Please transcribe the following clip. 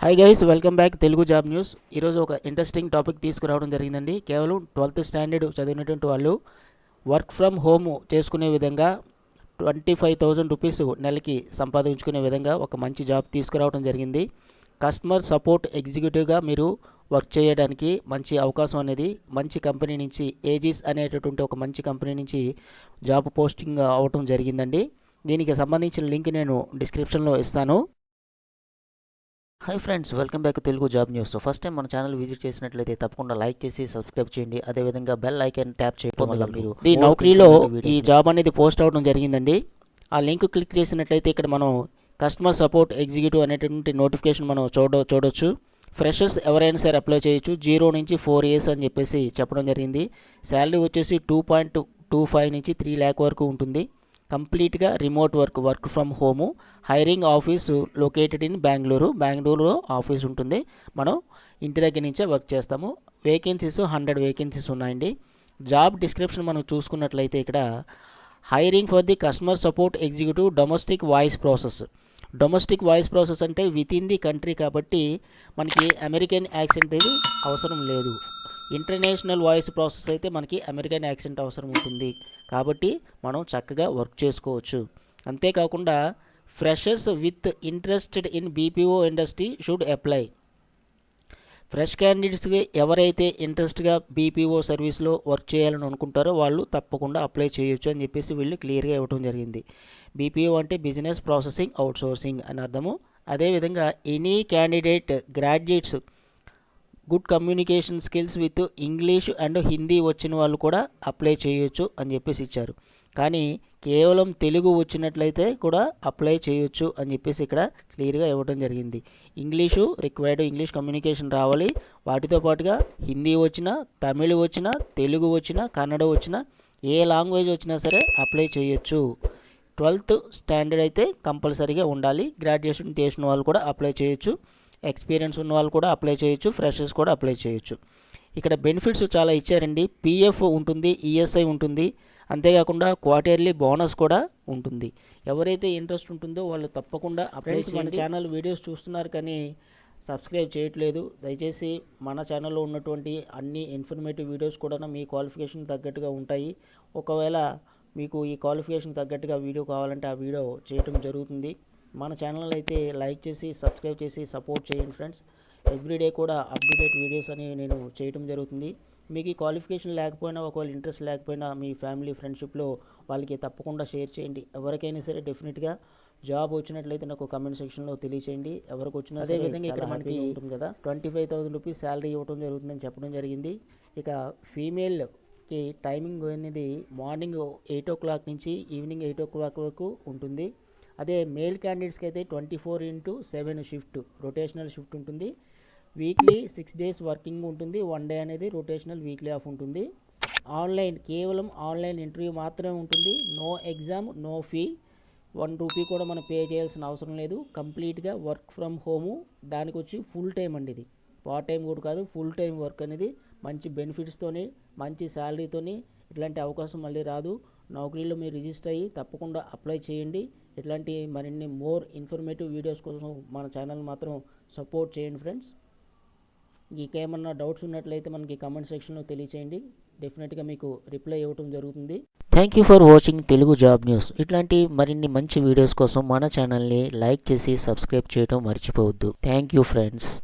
Hi guys, welcome back Telugu job news. ఈరోజు ఒక interesting topic తీసుకురావడం జరిగిందండి. కేవలం 12th స్టాండర్డ్ చదివినటువంటి వాళ్ళు వర్క్ ఫ్రమ్ హోమ్ చేసుకునే విధంగా 25,000 రూపీస్ నెలకి సంపాదించుకునే విధంగా ఒక మంచి జాబ్ తీసుకురావడం జరిగింది. కస్టమర్ సపోర్ట్ ఎగ్జిక్యూటివ్గా మీరు వర్క్ చేయడానికి మంచి అవకాశం అనేది మంచి కంపెనీ నుంచి ఏజిస్ అనేటటువంటి ఒక మంచి కంపెనీ నుంచి జాబ్ పోస్టింగ్ అవటం జరిగిందండి. దీనికి సంబంధించిన లింక్ నేను డిస్క్రిప్షన్లో ఇస్తాను. Hi friends, welcome back Telugu job news. First time మన ఛానల్ విజిట్ చేసినట్లయితే తప్పకుండా లైక్ చేసి సబ్స్క్రైబ్ చేయండి. అదేవిధంగా బెల్ ఐకాన్ ట్యాప్ చేయడం మీరు ఈ నౌకరీలో ఈ జాబ్ అనేది పోస్ట్ అవడం జరిగిందండి. ఆ లింక్ క్లిక్ చేసినట్లయితే ఇక్కడ మనం కస్టమర్ సపోర్ట్ ఎగ్జిక్యూటివ్ అనేటువంటి నోటిఫికేషన్ మనం చూడొచ్చు. ఫ్రెషర్స్ ఎవరైనా సరే అప్లై చేయొచ్చు. 0 నుంచి 4 years అని చెప్పేసి చెప్పడం జరిగింది. శాలరీ వచ్చేసి 2.25 నుంచి 3 lakh వరకు ఉంటుంది. కంప్లీట్గా remote work from home. Hiring office located in బెంగళూరులో ఆఫీస్ ఉంటుంది. మనం ఇంటి దగ్గర నుంచే వర్క్ చేస్తాము. వేకెన్సీస్ 100 వేకెన్సీస్ ఉన్నాయండి. జాబ్ డిస్క్రిప్షన్ మనం చూసుకున్నట్లయితే ఇక్కడ hiring for the customer support executive domestic voice process అంటే విత్ ఇన్ ది కంట్రీ కాబట్టి మనకి అమెరికన్ యాక్సెంట్ ఇది అవసరం లేదు. ఇంటర్నేషనల్ వాయిస్ ప్రాసెస్ అయితే మనకి అమెరికన్ యాక్సెంట్ అవసరం ఉంటుంది. కాబట్టి మనం చక్కగా వర్క్ చేసుకోవచ్చు. అంతేకాకుండా freshers with interested in BPO industry should apply. Fresh క్యాండిడేట్స్కి ఎవరైతే ఇంట్రెస్ట్గా బీపీఓ సర్వీస్లో వర్క్ చేయాలని అనుకుంటారో వాళ్ళు తప్పకుండా అప్లై చేయొచ్చు అని చెప్పేసి వీళ్ళు క్లియర్గా ఇవ్వడం జరిగింది. బీపీఓ అంటే బిజినెస్ ప్రాసెసింగ్ అవుట్సోర్సింగ్ అని అర్థము. అదేవిధంగా any candidate graduates good communication skills with English and Hindi వచ్చిన వాళ్ళు కూడా అప్లై చేయొచ్చు అని చెప్పేసి ఇచ్చారు. కానీ కేవలం తెలుగు వచ్చినట్లయితే కూడా అప్లై చేయొచ్చు అని చెప్పేసి ఇక్కడ క్లియర్గా ఇవ్వడం జరిగింది. ఇంగ్లీషు రిక్వైర్డ్, ఇంగ్లీష్ కమ్యూనికేషన్ రావాలి. వాటితో పాటుగా హిందీ వచ్చినా, తమిళ్ వచ్చినా, తెలుగు వచ్చినా, కన్నడ వచ్చినా, ఏ లాంగ్వేజ్ వచ్చినా సరే అప్లై చేయొచ్చు. 12th స్టాండర్డ్ అయితే కంపల్సరీగా ఉండాలి. గ్రాడ్యుయేషన్ చేసిన వాళ్ళు కూడా అప్లై చేయొచ్చు. ఎక్స్పీరియన్స్ ఉన్న వాళ్ళు కూడా అప్లై చేయొచ్చు. ఫ్రెషర్స్ కూడా అప్లై చేయొచ్చు. ఇక్కడ బెనిఫిట్స్ చాలా ఇచ్చారండి. పిఎఫ్ ఉంటుంది, ఈఎస్ఐ ఉంటుంది. అంతేకాకుండా క్వార్టర్లీ బోనస్ కూడా ఉంటుంది. ఎవరైతే ఇంట్రెస్ట్ ఉంటుందో వాళ్ళు తప్పకుండా అప్లై చేయండి. మన ఛానల్ వీడియోస్ చూస్తున్నారు కానీ సబ్స్క్రైబ్ చేయట్లేదు. దయచేసి మన ఛానల్లో ఉన్నటువంటి అన్ని ఇన్ఫర్మేటివ్ వీడియోస్ కూడా మీ క్వాలిఫికేషన్ తగ్గట్టుగా ఉంటాయి. ఒకవేళ మీకు ఈ క్వాలిఫికేషన్ తగ్గట్టుగా వీడియో కావాలంటే ఆ వీడియో చేయటం జరుగుతుంది. మన ఛానల్ అయితే లైక్ చేసి సబ్స్క్రైబ్ చేసి సపోర్ట్ చేయండి ఫ్రెండ్స్. ఎవ్రీడే కూడా అప్డేట్ వీడియోస్ అని నేను చేయటం జరుగుతుంది. మీకు ఈ క్వాలిఫికేషన్ లేకపోయినా, ఒకవేళ ఇంట్రెస్ట్ లేకపోయినా మీ ఫ్యామిలీ ఫ్రెండ్షిప్లో వాళ్ళకి తప్పకుండా షేర్ చేయండి. ఎవరికైనా సరే డెఫినెట్గా జాబ్ వచ్చినట్లయితే నాకు కామెంట్ సెక్షన్లో తెలియచేయండి. ఎవరికి వచ్చినా అదేవిధంగా ఇక్కడ మనకి ఉంటుంది కదా 25,000 రూపీస్ శాలరీ ఇవ్వడం జరుగుతుందని చెప్పడం జరిగింది. ఇక ఫీమేల్కి టైమింగ్ అనేది మార్నింగ్ 8 o'clock నుంచి ఈవినింగ్ 8 o'clock వరకు ఉంటుంది. అదే మేల్ క్యాండిడేట్స్కి అయితే 24/7 షిఫ్ట్ రొటేషనల్ షిఫ్ట్ ఉంటుంది. వీక్లీ 6 days వర్కింగ్ ఉంటుంది. 1 day అనేది రొటేషనల్ వీక్లీ ఆఫ్ ఉంటుంది. కేవలం ఆన్లైన్ ఇంటర్వ్యూ మాత్రమే ఉంటుంది. No exam, no fee. 1 rupee కూడా మనం పే చేయాల్సిన అవసరం లేదు. కంప్లీట్గా వర్క్ ఫ్రమ్ హోము. దానికి వచ్చి ఫుల్ టైం అండి. ఇది పార్ట్ టైం కూడా కాదు, ఫుల్ టైం వర్క్ అనేది మంచి బెనిఫిట్స్తోని, మంచి శాలరీతోని. ఇట్లాంటి అవకాశం మళ్ళీ రాదు. నౌకరీలో మీరు రిజిస్టర్ అయ్యి తప్పకుండా అప్లై చేయండి. ఇట్లాంటి మరిన్ని మోర్ ఇన్ఫర్మేటివ్ వీడియోస్ కోసం మన ఛానల్ మాత్రం సపోర్ట్ చేయండి ఫ్రెండ్స్. ఇంకేమన్నా డౌట్స్ ఉన్నట్లయితే మనకి కామెంట్ సెక్షన్లో తెలియచేయండి. డెఫినెట్గా మీకు రిప్లై ఇవ్వడం జరుగుతుంది. Thank you for watching Telugu job news. ఇట్లాంటి మరిన్ని మంచి వీడియోస్ కోసం మన ఛానల్ని లైక్ చేసి సబ్స్క్రైబ్ చేయడం మర్చిపోవద్దు. Thank you friends.